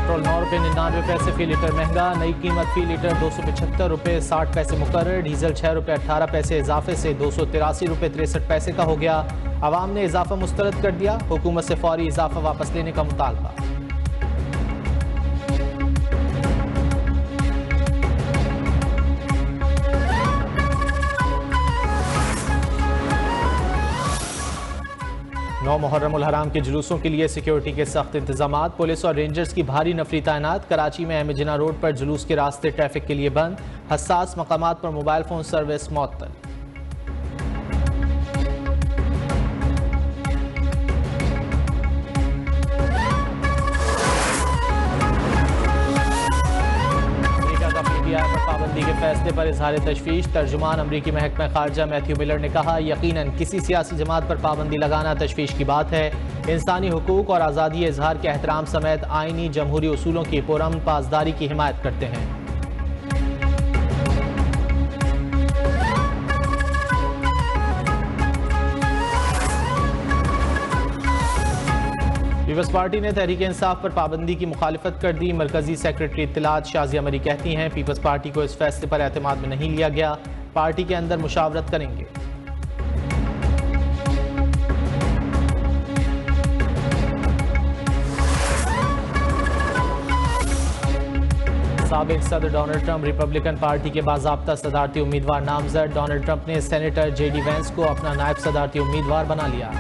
Petrol 9 रुपये 99 पैसे फी litre महंगा, नई कीमत फी लीटर 275 रुपये 60 पैसे मुकर्रर। डीजल 6 रुपये 18 पैसे इजाफे से 283 रुपये 63 पैसे का हो गया। आवाम ने इजाफा मुस्तरद कर दिया, हुकूमत से फौरी इजाफा वापस लेने का मुतालबा। नौ मुहर्रम उल हराम के जुलूसों के लिए सिक्योरिटी के सख्त इंतजामात, पुलिस और रेंजर्स की भारी नफरी तैनात। कराची में अहमद रोड पर जुलूस के रास्ते ट्रैफिक के लिए बंद, हसास मकामात पर मोबाइल फोन सर्विस मुअत्तल। पाबंदी के फैसले पर इजहार तशवीश, तर्जुमान अमरीकी महकमा खारजा मैथ्यू मिलर ने कहा, यकीनन किसी सियासी जमात पर पाबंदी लगाना तशवीश की बात है। इंसानी हुकूक और आज़ादी इजहार के एहतराम समेत आइनी जमहूरी उसूलों की पुरअमन पासदारी की हिमायत करते हैं। पीपल्स पार्टी ने तहरीक इंसाफ पर पाबंदी की मुखालिफत कर दी। मरकजी सेक्रेटरी इत्तलात शाजिया मरी कहती हैं, पीपल्स पार्टी को इस फैसले पर एतमाद में नहीं लिया गया, पार्टी के अंदर मुशावरत करेंगे। साबिक सदर डोनाल्ड ट्रंप रिपब्लिकन पार्टी के बाज़ाब्ता सदारती उम्मीदवार नामजद। डोनाल्ड ट्रंप ने सेनेटर जेडी वेंस को अपना नायब सदारती उम्मीदवार बना लिया।